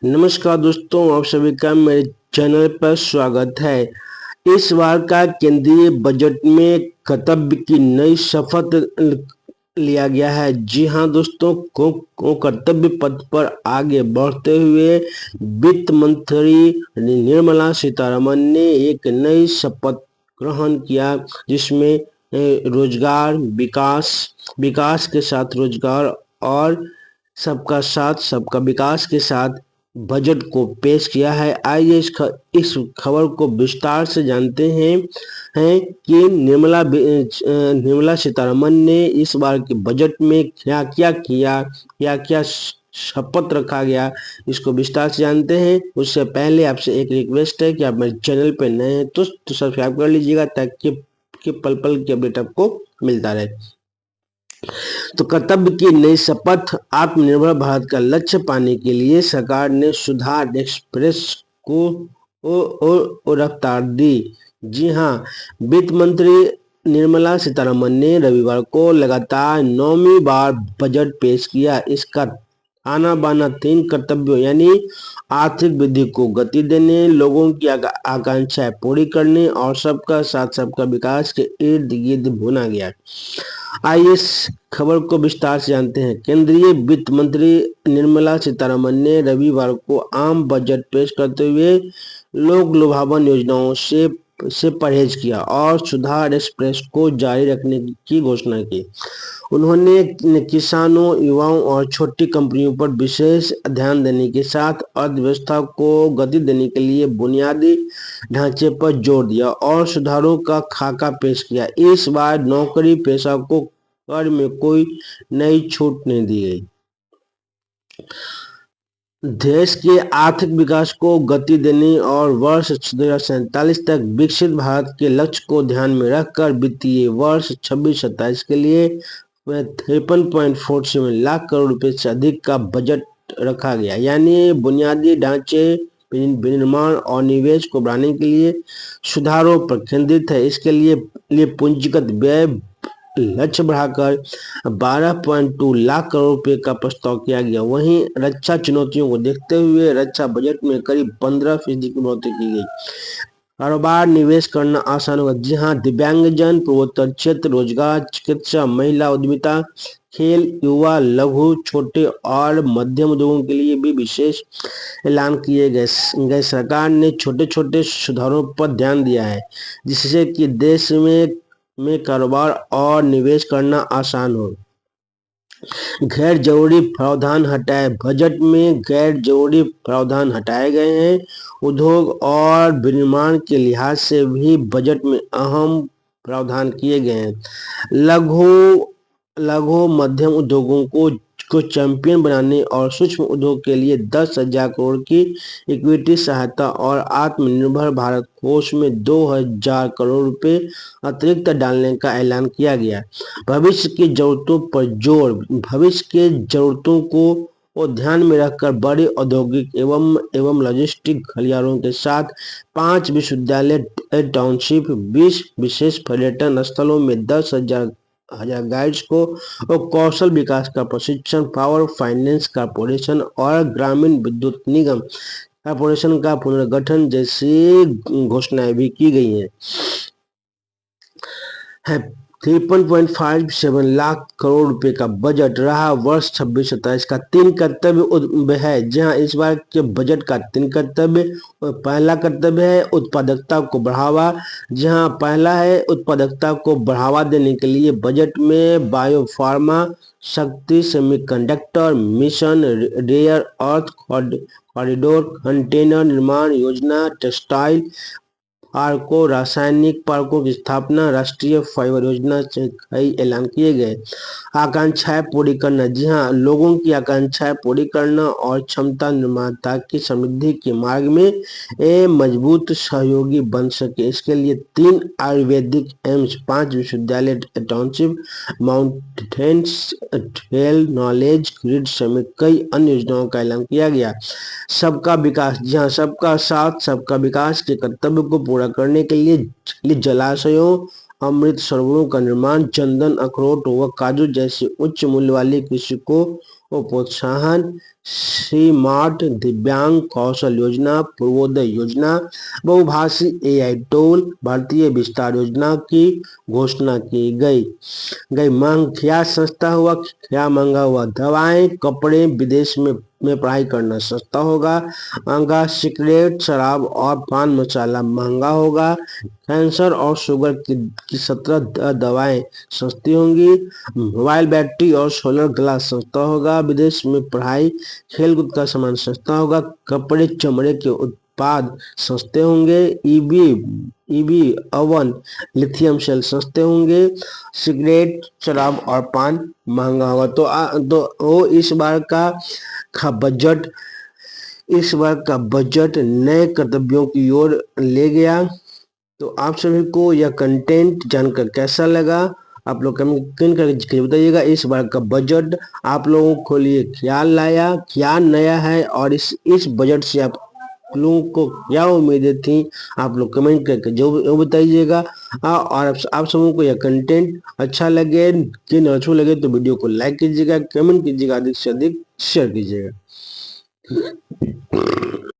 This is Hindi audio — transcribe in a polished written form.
नमस्कार दोस्तों, आप सभी का मेरे चैनल पर स्वागत है। इस बार का केंद्रीय बजट में कर्तव्य की नई शपथ लिया गया है। जी हां दोस्तों, को कर्तव्य पथ पर आगे बढ़ते हुए वित्त मंत्री निर्मला सीतारमन ने एक नई शपथ ग्रहण किया, जिसमें रोजगार, विकास के साथ रोजगार और सबका साथ सबका विकास के साथ बजट को पेश किया है। आइए इस खबर को विस्तार से जानते हैं कि निर्मला सीतारमन ने इस बार के बजट में क्या क्या किया, क्या क्या शपथ रखा गया, इसको विस्तार से जानते हैं। उससे पहले आपसे एक रिक्वेस्ट है कि आप मेरे चैनल पर नए हैं तो सब्सक्राइब कर लीजिएगा, ताकि पल पल की अपडेट आपको मिलता रहे। तो कर्तव्य की नई शपथ। आत्मनिर्भर भारत का लक्ष्य पाने के लिए सरकार ने सुधार एक्सप्रेस को रफ्तार दी। जी हाँ, वित्त मंत्री निर्मला सीतारमन ने रविवार को लगातार 9वीं बार बजट पेश किया। इसका आना बाना 3 कर्तव्यों यानी आर्थिक वृद्धि को गति देने, लोगों की आकांक्षाएं पूरी करने और सबका साथ सबका विकास के इर्द गिर्द भुना गया। आइए इस खबर को विस्तार से जानते हैं। केंद्रीय वित्त मंत्री निर्मला सीतारमन ने रविवार को आम बजट पेश करते हुए लोक लुभावन योजनाओं से परहेज किया और सुधार एक्सप्रेस को जारी रखने की घोषणा की। उन्होंने किसानों, युवाओं और छोटी कंपनियों पर विशेष ध्यान देने के साथ अर्थव्यवस्था को गति देने के लिए बुनियादी ढांचे पर जोर दिया और सुधारों का खाका पेश किया। इस बार नौकरी पेशा को कर में कोई नई छूट नहीं दी गई। देश के आर्थिक विकास को गति देने और वर्ष 2047 तक विकसित भारत के लक्ष्य को ध्यान में रखकर वित्तीय वर्ष 26-27 के लिए 53.47 लाख करोड़ रुपए से अधिक का बजट रखा गया। यानी बुनियादी ढांचे विनिर्माण और निवेश को बढ़ाने के लिए सुधारों पर केंद्रित है। इसके लिए पूंजीगत व्यय लक्ष्य बढ़ाकर 12.2 लाख करोड़ रुपए का प्रस्ताव किया गया। वहीं रक्षा चुनौतियों को देखते हुए रक्षा बजट में करीब 15% की बढ़ोतरी की गई। कारोबार निवेश करना आसान होगा। जी हाँ, दिव्यांगजन, पूर्वोत्तर क्षेत्र, रोजगार, चिकित्सा, महिला उद्यमिता, खेल, युवा, लघु, छोटे और मध्यम उद्योगों के लिए भी विशेष ऐलान किए गए। सरकार ने छोटे छोटे सुधारों पर ध्यान दिया है, जिससे कि देश में कारोबार और निवेश करना आसान हो। गैर जरूरी प्रावधान हटाए। बजट में गैर जरूरी प्रावधान हटाए गए हैं। उद्योग और विनिर्माण के लिहाज से भी बजट में अहम प्रावधान किए गए हैं। लघु मध्यम उद्योगों को चैंपियन बनाने और सूक्ष्म उद्योग के लिए 10,000 करोड़ की इक्विटी सहायता और आत्मनिर्भर भारत कोष में 2,000 करोड़ रुपए अतिरिक्त डालने का ऐलान किया गया। भविष्य की जरूरतों पर जोर। भविष्य के जरूरतों को ध्यान में रखकर बड़े औद्योगिक एवं लॉजिस्टिक गलियारों के साथ 5 विश्वविद्यालय टाउनशिप, 20 विशेष पर्यटन स्थलों में 10,000 गाइड्स को और कौशल विकास का प्रशिक्षण, पावर फाइनेंस कॉर्पोरेशन और ग्रामीण विद्युत निगम कॉर्पोरेशन का पुनर्गठन जैसी घोषणाएं भी की गई हैं। 53.57 लाख करोड़ रुपए का बजट रहा। वर्ष 26-27 का 3 कर्तव्य है। जहां इस बार के बजट का 3 कर्तव्य। पहला कर्तव्य है उत्पादकता को बढ़ावा। जहां पहला है उत्पादकता को बढ़ावा देने के लिए बजट में biopharma, Shakti, semiconductor mission, rare earth corridor, container निर्माण योजना, टेक्सटाइल पार्कों, रासायनिक पार्कों की स्थापना, राष्ट्रीय फाइबर योजना से कई ऐलान किए गए। आकांक्षाएं पूरी करना। जी हाँ, लोगों की आकांक्षाएं पूरी करना और क्षमता निर्माण ताकि समृद्धि के मार्ग में एक मजबूत सहयोगी बन सके। इसके लिए 3 आयुर्वेदिक एम्स, 5 विश्वविद्यालय township, mountains trail, knowledge grid समेत कई अन्य योजनाओं का ऐलान किया गया। सबका विकास। जी हाँ, सबका साथ सबका विकास के कर्तव्य को पूरा करने के लिए जलाशयों, अमृत सरोवरों का निर्माण, चंदन, अखरोट व काजू जैसी उच्च मूल्य वाली कृषि को प्रोत्साहन, स्मार्ट दिव्यांग कौशल योजना, पूर्वोदय योजना, बहुभाषी एआई टूल, भारतीय विस्तार योजना की घोषणा की गई मांग क्या सस्ता हुआ, क्या महंगा हुआ, दवाएं कपड़े विदेश में पढ़ाई करना सस्ता होगा, महंगा सिगरेट शराब और पान मसाला महंगा होगा, कैंसर और शुगर की 17 दवाएं सस्ती होंगी, मोबाइल बैटरी और सोलर ग्लास सस्ता होगा, विदेश में पढ़ाई खेलकूद का सामान सस्ता होगा, कपड़े चमड़े के उत्पाद सस्ते होंगे, ईवी ओवन लिथियम सेल सस्ते होंगे, सिगरेट शराब और पान महंगा होगा। तो वो इस बार का बजट नए कर्तव्यों की ओर ले गया। तो आप सभी को यह कंटेंट जानकर कैसा लगा, आप लोग कमेंट करके बताइएगा। इस बार का बजट आप लोगों को लिए क्या लाया, क्या नया है, और इस बजट से आप लोगों को क्या उम्मीदें थी, आप लोग कमेंट करके जो बताइएगा। और आप सबों को यह कंटेंट अच्छा लगे कि न अच्छा लगे तो वीडियो को लाइक कीजिएगा, कमेंट कीजिएगा, अधिक से अधिक शेयर कीजिएगा।